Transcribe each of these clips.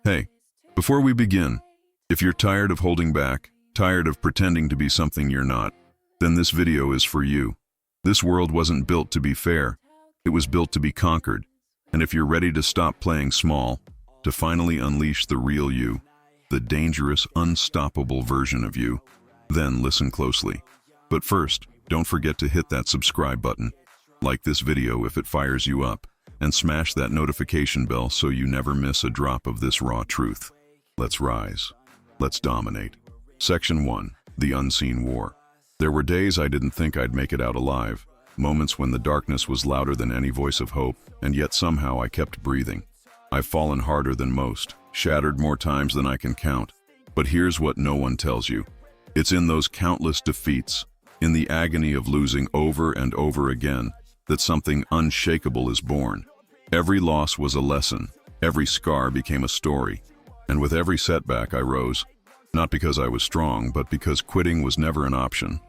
Hey, before we begin, if you're tired of holding back, tired of pretending to be something you're not, then this video is for you. This world wasn't built to be fair. It was built to be conquered. And if you're ready to stop playing small, to finally unleash the real you, the dangerous, unstoppable version of you, then listen closely. But first, don't forget to hit that subscribe button, like this video if it fires you up, and smash that notification bell so you never miss a drop of this raw truth. Let's rise. Let's dominate. Section 1. The Unseen War. There were days I didn't think I'd make it out alive, moments when the darkness was louder than any voice of hope, and yet somehow I kept breathing. I've fallen harder than most, shattered more times than I can count. But here's what no one tells you. It's in those countless defeats, in the agony of losing over and over again, that something unshakable is born. Every loss was a lesson, every scar became a story, and with every setback I rose, not because I was strong, but because quitting was never an option.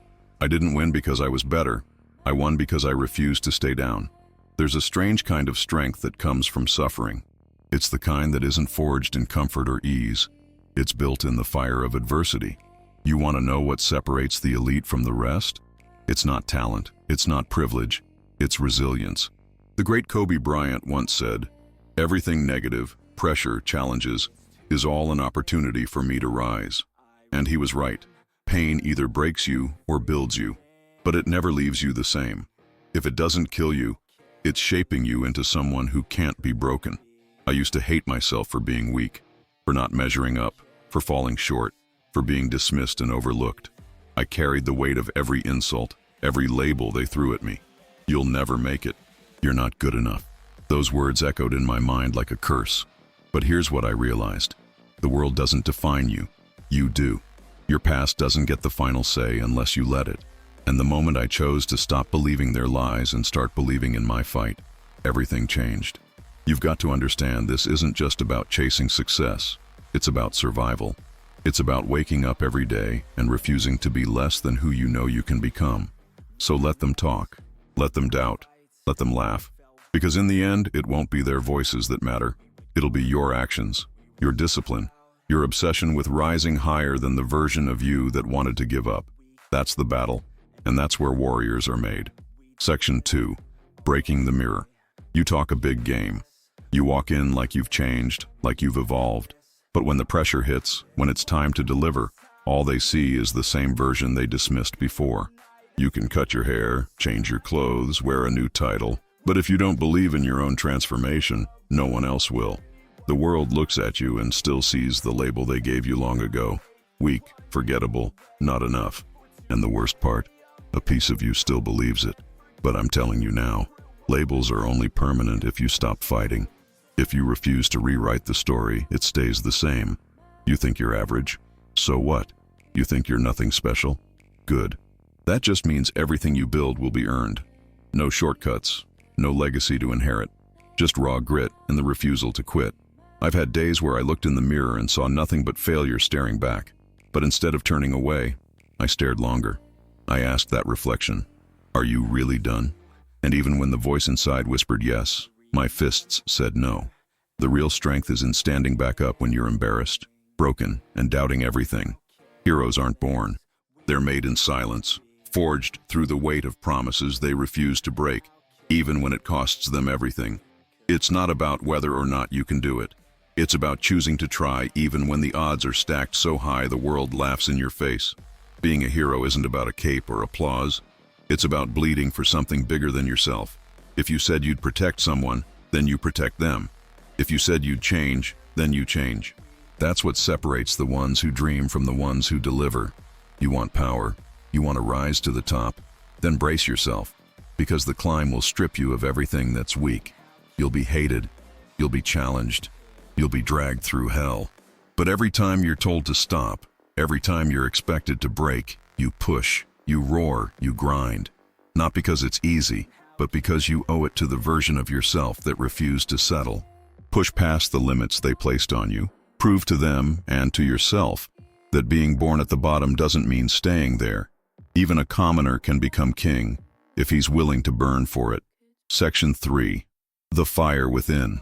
I didn't win because I was better, I won because I refused to stay down. There's a strange kind of strength that comes from suffering. It's the kind that isn't forged in comfort or ease. It's built in the fire of adversity. You want to know what separates the elite from the rest? It's not talent, it's not privilege, it's resilience. The great Kobe Bryant once said, "Everything negative, pressure, challenges, is all an opportunity for me to rise." And he was right. Pain either breaks you or builds you, but it never leaves you the same. If it doesn't kill you, it's shaping you into someone who can't be broken. I used to hate myself for being weak, for not measuring up, for falling short, for being dismissed and overlooked. I carried the weight of every insult, every label they threw at me. You'll never make it. You're not good enough. Those words echoed in my mind like a curse. But here's what I realized. The world doesn't define you. You do. Your past doesn't get the final say unless you let it. And the moment I chose to stop believing their lies and start believing in my fight, everything changed. You've got to understand this isn't just about chasing success. It's about survival. It's about waking up every day and refusing to be less than who you know you can become. So let them talk. Let them doubt. Let them laugh. Because in the end, it won't be their voices that matter. It'll be your actions, your discipline, your obsession with rising higher than the version of you that wanted to give up. That's the battle, and that's where warriors are made. Section 2. Breaking the mirror. You talk a big game. You walk in like you've changed, like you've evolved. But when the pressure hits, when it's time to deliver, all they see is the same version they dismissed before. You can cut your hair, change your clothes, wear a new title, but if you don't believe in your own transformation, no one else will. The world looks at you and still sees the label they gave you long ago. Weak, forgettable, not enough. And the worst part, a piece of you still believes it. But I'm telling you now, labels are only permanent if you stop fighting. If you refuse to rewrite the story, it stays the same. You think you're average? So what? You think you're nothing special? Good. That just means everything you build will be earned. No shortcuts, no legacy to inherit, just raw grit and the refusal to quit. I've had days where I looked in the mirror and saw nothing but failure staring back. But instead of turning away, I stared longer. I asked that reflection, "Are you really done?" And even when the voice inside whispered yes, my fists said no. The real strength is in standing back up when you're embarrassed, broken, and doubting everything. Heroes aren't born. They're made in silence, forged through the weight of promises they refuse to break, even when it costs them everything. It's not about whether or not you can do it. It's about choosing to try even when the odds are stacked so high the world laughs in your face. Being a hero isn't about a cape or applause. It's about bleeding for something bigger than yourself. If you said you'd protect someone, then you protect them. If you said you'd change, then you change. That's what separates the ones who dream from the ones who deliver. You want power, you want to rise to the top, then brace yourself, because the climb will strip you of everything that's weak. You'll be hated, you'll be challenged, you'll be dragged through hell. But every time you're told to stop, every time you're expected to break, you push, you roar, you grind. Not because it's easy, but because you owe it to the version of yourself that refused to settle. Push past the limits they placed on you. Prove to them and to yourself that being born at the bottom doesn't mean staying there. Even a commoner can become king if he's willing to burn for it. Section 3. The Fire Within.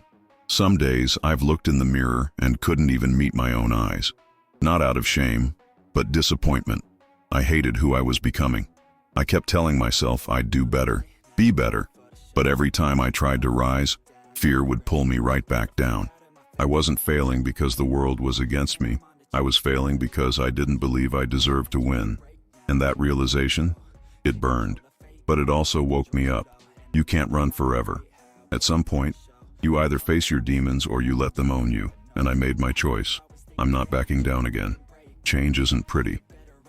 Some days I've looked in the mirror and couldn't even meet my own eyes. Not out of shame, but disappointment. I hated who I was becoming. I kept telling myself I'd do better, be better, but every time I tried to rise, fear would pull me right back down. I wasn't failing because the world was against me. I was failing because I didn't believe I deserved to win. And that realization, it burned. But it also woke me up. You can't run forever. At some point, you either face your demons or you let them own you. And I made my choice. I'm not backing down again. Change isn't pretty.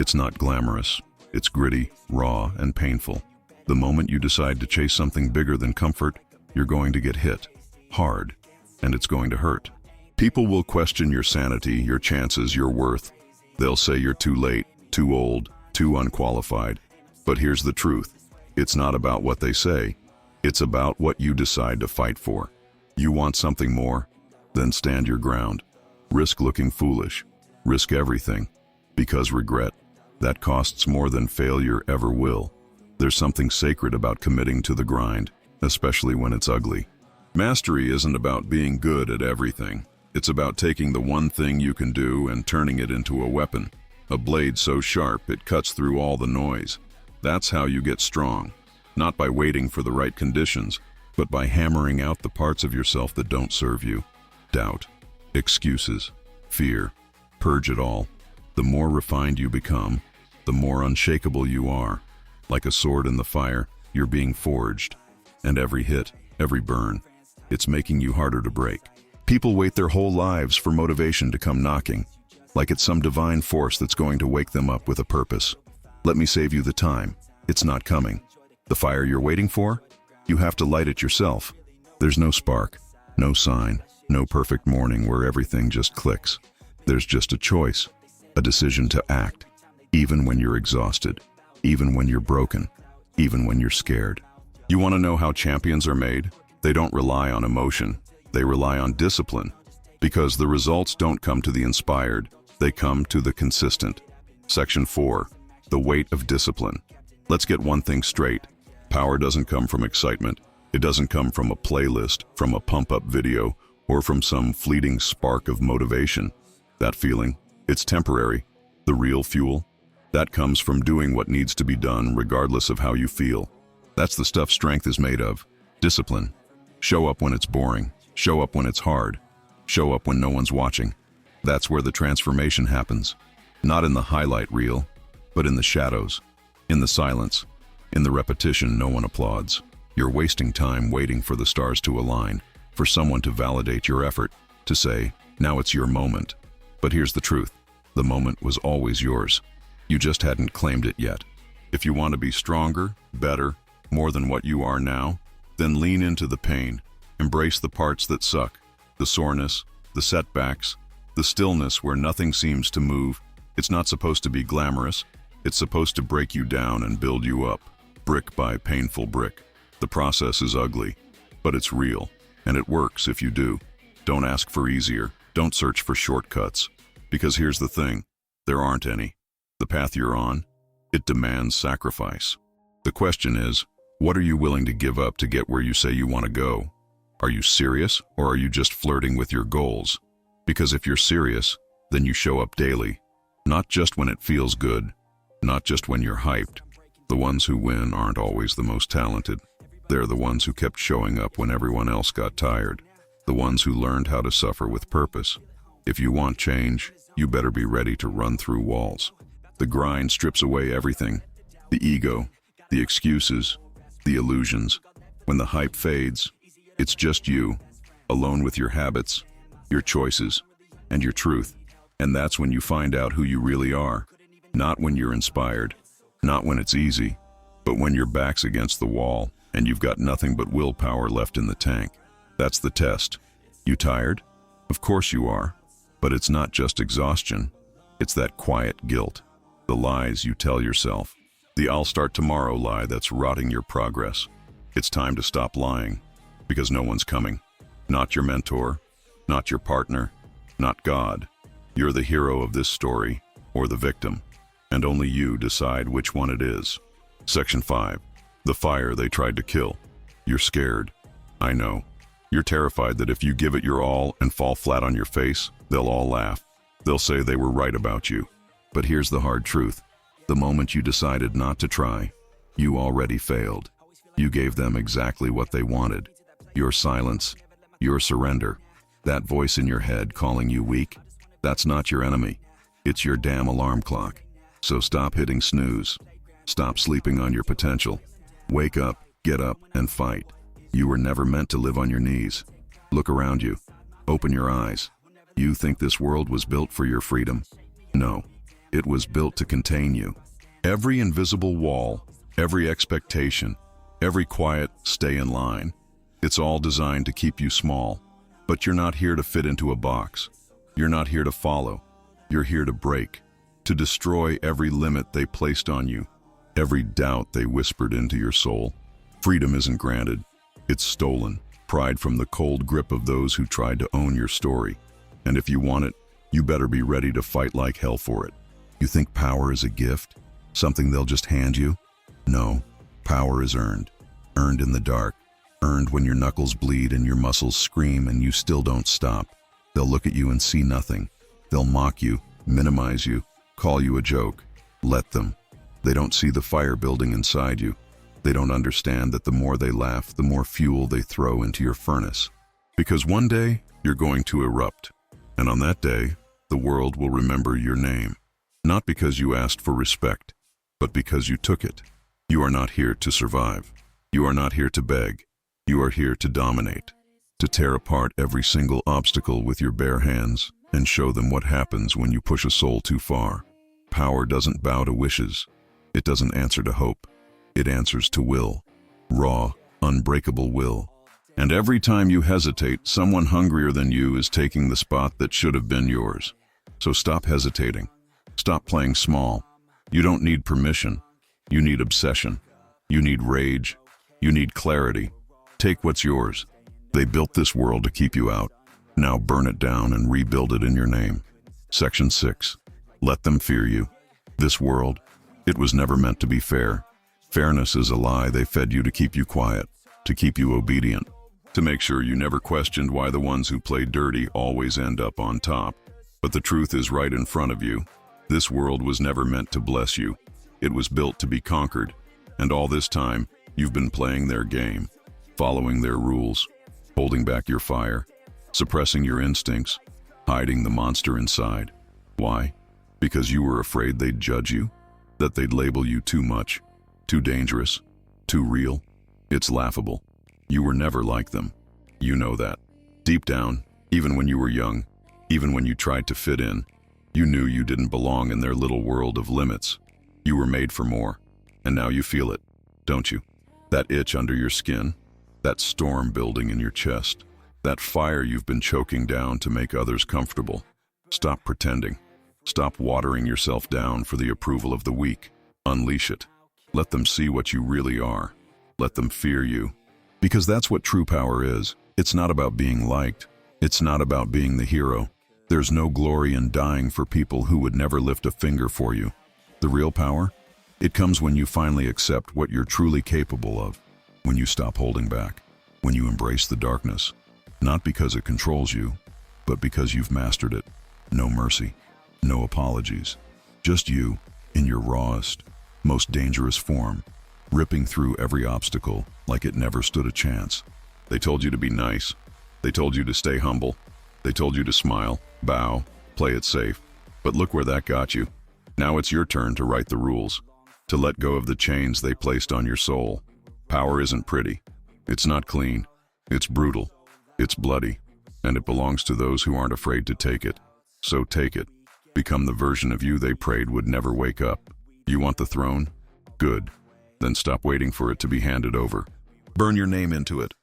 It's not glamorous. It's gritty, raw, and painful. The moment you decide to chase something bigger than comfort, you're going to get hit. Hard. And it's going to hurt. People will question your sanity, your chances, your worth. They'll say you're too late, too old, too unqualified. But here's the truth. It's not about what they say. It's about what you decide to fight for. You want something more? Then stand your ground. Risk looking foolish. Risk everything. Because regret, that costs more than failure ever will. There's something sacred about committing to the grind, especially when it's ugly. Mastery isn't about being good at everything. It's about taking the one thing you can do and turning it into a weapon. A blade so sharp it cuts through all the noise. That's how you get strong. Not by waiting for the right conditions, but by hammering out the parts of yourself that don't serve you. Doubt, excuses, fear. Purge it all. The more refined you become, the more unshakable you are. Like a sword in the fire, you're being forged. And every hit, every burn, it's making you harder to break. People wait their whole lives for motivation to come knocking, like it's some divine force that's going to wake them up with a purpose. Let me save you the time. It's not coming. The fire you're waiting for? You have to light it yourself. There's no spark, no sign, no perfect morning where everything just clicks. There's just a choice, a decision to act, even when you're exhausted, even when you're broken, even when you're scared. You want to know how champions are made? They don't rely on emotion. They rely on discipline. Because the results don't come to the inspired, they come to the consistent. Section 4. The weight of discipline. Let's get one thing straight. Power doesn't come from excitement. It doesn't come from a playlist, from a pump-up video, or from some fleeting spark of motivation. That feeling, it's temporary. The real fuel, that comes from doing what needs to be done regardless of how you feel. That's the stuff strength is made of. Discipline. Show up when it's boring. Show up when it's hard. Show up when no one's watching. That's where the transformation happens. Not in the highlight reel, but in the shadows, in the silence, in the repetition no one applauds. You're wasting time waiting for the stars to align, for someone to validate your effort, to say, now it's your moment. But here's the truth. The moment was always yours. You just hadn't claimed it yet. If you want to be stronger, better, more than what you are now, then lean into the pain. Embrace the parts that suck, the soreness, the setbacks, the stillness where nothing seems to move. It's not supposed to be glamorous. It's supposed to break you down and build you up, brick by painful brick. The process is ugly, but it's real, and it works if you do. Don't ask for easier. Don't search for shortcuts. Because here's the thing, there aren't any. The path you're on, it demands sacrifice. The question is, what are you willing to give up to get where you say you want to go? Are you serious, or are you just flirting with your goals? Because if you're serious, then you show up daily. Not just when it feels good, not just when you're hyped. The ones who win aren't always the most talented. They're the ones who kept showing up when everyone else got tired. The ones who learned how to suffer with purpose. If you want change, you better be ready to run through walls. The grind strips away everything. The ego, the excuses, the illusions. When the hype fades, it's just you, alone with your habits, your choices, and your truth. And that's when you find out who you really are. Not when you're inspired, not when it's easy, but when your back's against the wall and you've got nothing but willpower left in the tank. That's the test. You tired? Of course you are. But it's not just exhaustion. It's that quiet guilt. The lies you tell yourself. The "I'll start tomorrow" lie that's rotting your progress. It's time to stop lying. Because no one's coming. Not your mentor. Not your partner. Not God. You're the hero of this story, or the victim. And only you decide which one it is. Section 5. The fire they tried to kill. You're scared. I know. You're terrified that if you give it your all and fall flat on your face, they'll all laugh. They'll say they were right about you. But here's the hard truth. The moment you decided not to try, you already failed. You gave them exactly what they wanted. Your silence, your surrender, that voice in your head calling you weak, that's not your enemy. It's your damn alarm clock. So stop hitting snooze. Stop sleeping on your potential. Wake up, get up, and fight. You were never meant to live on your knees. Look around you. Open your eyes. You think this world was built for your freedom? No, it was built to contain you. Every invisible wall, every expectation, every quiet stay in line, it's all designed to keep you small. But you're not here to fit into a box. You're not here to follow. You're here to break, to destroy every limit they placed on you, every doubt they whispered into your soul. Freedom isn't granted, it's stolen. Pride from the cold grip of those who tried to own your story. And if you want it, you better be ready to fight like hell for it. You think power is a gift? Something they'll just hand you? No, power is earned. Earned in the dark. Earned when your knuckles bleed and your muscles scream and you still don't stop. They'll look at you and see nothing. They'll mock you, minimize you, call you a joke. Let them. They don't see the fire building inside you. They don't understand that the more they laugh, the more fuel they throw into your furnace. Because one day, you're going to erupt. And on that day, the world will remember your name. Not because you asked for respect, but because you took it. You are not here to survive. You are not here to beg. You are here to dominate. To tear apart every single obstacle with your bare hands and show them what happens when you push a soul too far. Power doesn't bow to wishes. It doesn't answer to hope. It answers to will. Raw, unbreakable will. And every time you hesitate, someone hungrier than you is taking the spot that should have been yours. So stop hesitating. Stop playing small. You don't need permission. You need obsession. You need rage. You need clarity. Take what's yours. They built this world to keep you out. Now burn it down and rebuild it in your name. Section 6. Let them fear you. This world, it was never meant to be fair. Fairness is a lie they fed you to keep you quiet, to keep you obedient, to make sure you never questioned why the ones who play dirty always end up on top. But the truth is right in front of you. This world was never meant to bless you. It was built to be conquered. And all this time, you've been playing their game, following their rules, holding back your fire, suppressing your instincts, hiding the monster inside. Why? Because you were afraid they'd judge you, that they'd label you too much, too dangerous, too real. It's laughable. You were never like them. You know that. Deep down, even when you were young, even when you tried to fit in, you knew you didn't belong in their little world of limits. You were made for more. And now you feel it, don't you? That itch under your skin, that storm building in your chest, that fire you've been choking down to make others comfortable. Stop pretending. Stop watering yourself down for the approval of the weak. Unleash it. Let them see what you really are. Let them fear you. Because that's what true power is. It's not about being liked. It's not about being the hero. There's no glory in dying for people who would never lift a finger for you. The real power? It comes when you finally accept what you're truly capable of. When you stop holding back. When you embrace the darkness. Not because it controls you, but because you've mastered it. No mercy. No apologies. Just you, in your rawest, most dangerous form, ripping through every obstacle like it never stood a chance. They told you to be nice. They told you to stay humble. They told you to smile, bow, play it safe. But look where that got you. Now it's your turn to write the rules, to let go of the chains they placed on your soul. Power isn't pretty. It's not clean. It's brutal. It's bloody. And it belongs to those who aren't afraid to take it. So take it. Become the version of you they prayed would never wake up. You want the throne? Good. Then stop waiting for it to be handed over. Burn your name into it.